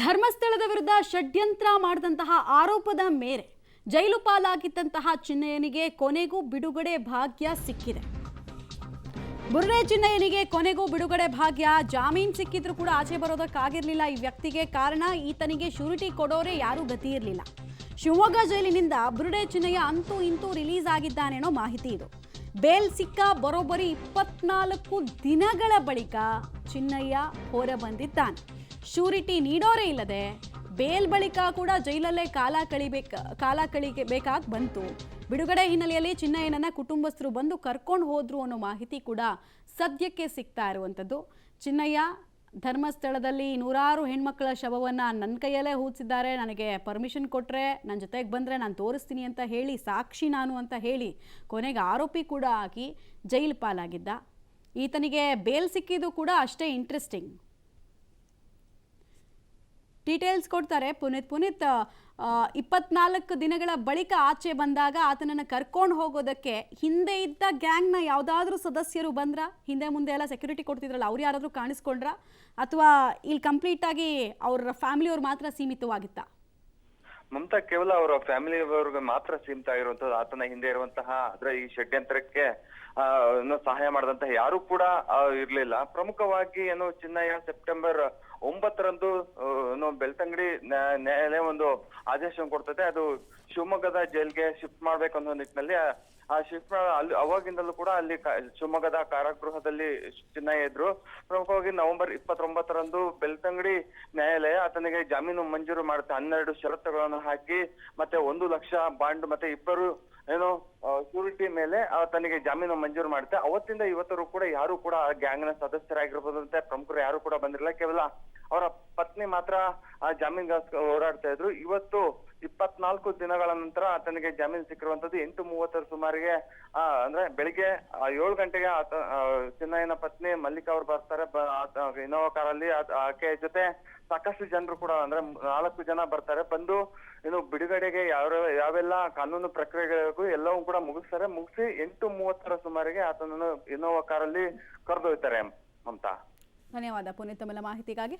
ಧರ್ಮಸ್ಥಳದ ವಿರುದ್ಧ ಷಡ್ಯಂತ್ರ ಮಾಡಿದಂತಹ ಆರೋಪದ ಮೇರೆ ಜೈಲು ಪಾಲಾಗಿದ್ದಂತಹ ಚಿನ್ನಯ್ಯನಿಗೆ ಕೊನೆಗೂ ಬಿಡುಗಡೆ ಭಾಗ್ಯ ಸಿಕ್ಕಿದೆ. ಬುರ್ರೆ ಚಿನ್ನಯ್ಯನಿಗೆ ಕೊನೆಗೂ ಬಿಡುಗಡೆ ಭಾಗ್ಯ. ಜಾಮೀನು ಸಿಕ್ಕಿದ್ರು ಕೂಡ ಆಚೆ ಬರೋದಕ್ಕಾಗಿರಲಿಲ್ಲ ಈ ವ್ಯಕ್ತಿಗೆ. ಕಾರಣ ಈತನಿಗೆ ಶ್ಯೂರಿಟಿ ಕೊಡೋರೆ ಯಾರೂ ಗತಿ ಇರಲಿಲ್ಲ. ಶಿವಮೊಗ್ಗ ಜೈಲಿನಿಂದ ಬುರ್ರೆ ಚಿನ್ನಯ್ಯ ಅಂತೂ ಇಂತೂ ರಿಲೀಸ್ ಆಗಿದ್ದಾನೇನೋ ಮಾಹಿತಿ ಇದು. ಬೇಲ್ ಸಿಕ್ಕ ಬರೋಬ್ಬರಿ 24 ದಿನಗಳ ಬಳಿಕ ಚಿನ್ನಯ್ಯ ಹೊರ ಬಂದಿದ್ದಾನೆ. ಶ್ಯೂರಿಟಿ ನೀಡೋರೇ ಇಲ್ಲದೆ ಬೇಲ್ ಬಳಿಕ ಕೂಡ ಜೈಲಲ್ಲೇ ಕಾಲ ಕಳಿಬೇಕಾಗಿ ಬಂತು. ಬಿಡುಗಡೆ ಹಿನ್ನೆಲೆಯಲ್ಲಿ ಚಿನ್ನಯ್ಯನನ್ನ ಕುಟುಂಬಸ್ಥರು ಬಂದು ಕರ್ಕೊಂಡು ಹೋದ್ರು ಅನ್ನೋ ಮಾಹಿತಿ ಕೂಡ ಸದ್ಯಕ್ಕೆ ಸಿಗ್ತಾ ಇರುವಂಥದ್ದು. ಚಿನ್ನಯ್ಯ ಧರ್ಮಸ್ಥಳದಲ್ಲಿ ನೂರಾರು ಹೆಣ್ಮಕ್ಳ ಶವವನ್ನು ನನ್ನ ಕೈಯಲ್ಲೇ ಹೂಚಿದ್ದಾರೆ, ನನಗೆ ಪರ್ಮಿಷನ್ ಕೊಟ್ಟರೆ ನನ್ನ ಜೊತೆಗೆ ಬಂದರೆ ನಾನು ತೋರಿಸ್ತೀನಿ ಅಂತ ಹೇಳಿ, ಸಾಕ್ಷಿ ನಾನು ಅಂತ ಹೇಳಿ ಕೊನೆಗೆ ಆರೋಪಿ ಕೂಡ ಆಗಿ ಜೈಲು ಪಾಲಾಗಿದ್ದ. ಈತನಿಗೆ ಬೇಲ್ ಸಿಕ್ಕಿದ್ದು ಕೂಡ ಅಷ್ಟೇ ಇಂಟ್ರೆಸ್ಟಿಂಗ್. ಡೀಟೇಲ್ಸ್ ಕೊಡ್ತಾರೆ ಪುನೀತ್. 24 ದಿನಗಳ ಬಳಿಕ ಆಚೆ ಬಂದಾಗ ಆತನನ್ನು ಕರ್ಕೊಂಡು ಹೋಗೋದಕ್ಕೆ ಹಿಂದೆ ಇದ್ದ ಗ್ಯಾಂಗ್ನ ಯಾವುದಾದ್ರೂ ಸದಸ್ಯರು ಬಂದ್ರ? ಹಿಂದೆ ಮುಂದೆ ಎಲ್ಲ ಸೆಕ್ಯೂರಿಟಿ ಕೊಡ್ತಿದ್ರಲ್ಲ, ಅವ್ರು ಯಾರಾದರೂ ಕಾಣಿಸ್ಕೊಂಡ್ರ ಅಥವಾ ಇಲ್ಲಿ ಕಂಪ್ಲೀಟ್ ಆಗಿ ಅವ್ರ ಫ್ಯಾಮಿಲಿಯವ್ರು ಮಾತ್ರ ಸೀಮಿತವಾಗಿತ್ತಾ? ಮಮತಾ, ಕೇವಲ ಅವರ ಫ್ಯಾಮಿಲಿಯವರಿಗೆ ಮಾತ್ರ ಸೀಮಿತ ಆಗಿರುವಂತದ್ದು. ಆತನ ಹಿಂದೆ ಇರುವಂತಹ ಈ ಷಡ್ಯಂತ್ರಕ್ಕೆ ಸಹಾಯ ಮಾಡಿದಂತಹ ಯಾರು ಕೂಡ ಇರ್ಲಿಲ್ಲ. ಪ್ರಮುಖವಾಗಿ ಚಿನ್ನಯ್ಯ ಸೆಪ್ಟೆಂಬರ್ 9ರಂದು ಬೆಳ್ತಂಗಡಿ ನ್ಯಾಯಾಲಯ ಒಂದು ಆದೇಶ ಕೊಡ್ತದೆ. ಅದು ಶಿವಮೊಗ್ಗದ ಜೈಲ್ಗೆ ಶಿಫ್ಟ್ ಮಾಡ್ಬೇಕು ಅನ್ನೋ ನಿಟ್ಟಿನಲ್ಲಿ ಆ ಶಿಫ್ಟ್ ಅಲ್ಲಿ ಅವಾಗಿಂದಲೂ ಕೂಡ ಅಲ್ಲಿ ಶಿವಮೊಗ್ಗದ ಕಾರಾಗೃಹದಲ್ಲಿ ಚಿನ್ನಯ್ಯ ಇದ್ರು. ಪ್ರಮುಖವಾಗಿ ನವೆಂಬರ್ 29ರಂದು ಬೆಳ್ತಂಗಡಿ ನ್ಯಾಯಾಲಯ ಆತನಿಗೆ ಜಾಮೀನು ಮಂಜೂರು ಮಾಡುತ್ತೆ. 12 ಷರತ್ತುಗಳನ್ನು ಹಾಕಿ ಮತ್ತೆ 1 ಲಕ್ಷ ಬಾಂಡ್ ಮತ್ತೆ 2 ಶ್ಯೂರಿಟಿ ಮೇಲೆ ಆತನಿಗೆ ಜಾಮೀನು ಮಂಜೂರು ಮಾಡುತ್ತೆ. ಅವತ್ತಿಂದ ಇವತ್ತರೂ ಕೂಡ ಯಾರು ಕೂಡ ಗ್ಯಾಂಗ್ ನ ಸದಸ್ಯರಾಗಿರ್ಬೋದಂತೆ ಪ್ರಮುಖರು ಯಾರು ಕೂಡ ಬಂದಿರಲಿಲ್ಲ. ಕೇವಲ ಅವರ ಪತ್ನಿ ಮಾತ್ರ ಆ ಜಾಮೀನ್ಗೋಸ್ಕರ ಹೋರಾಡ್ತಾ ಇದ್ರು. ಇವತ್ತು 24 ದಿನಗಳ ನಂತರ ಆತನಿಗೆ ಜಾಮೀನು ಸಿಕ್ಕಿರುವಂತದ್ದು. 8:30 ಸುಮಾರಿಗೆ ಅಂದ್ರೆ ಬೆಳಿಗ್ಗೆ 7 ಗಂಟೆಗೆ ಚಿನ್ನಯ್ಯನ ಪತ್ನಿ ಮಲ್ಲಿಕಾ ಅವರು ಬರ್ತಾರೆ. ಇನೋವಾ ಕಾರಲ್ಲಿ ಆಕೆ ಜೊತೆ ಸಾಕಷ್ಟು ಜನರು ಕೂಡ ಅಂದ್ರೆ 4 ಜನ ಬರ್ತಾರೆ. ಬಂದು ಬಿಡುಗಡೆಗೆ ಯಾವೆಲ್ಲ ಕಾನೂನು ಪ್ರಕ್ರಿಯೆಗಳಿಗೂ ಎಲ್ಲವೂ ಕೂಡ ಮುಗಿಸ್ತಾರೆ. ಮುಗಿಸಿ 8:30 ಸುಮಾರಿಗೆ ಆತನನ್ನು ಇನೋವಾ ಕಾರಲ್ಲಿ ಕರೆದೊಯ್ತಾರೆ. ಮಮತಾ, ಧನ್ಯವಾದ ಪುನೀತ್ ತಮ್ಮೆಲ್ಲ ಮಾಹಿತಿಗಾಗಿ.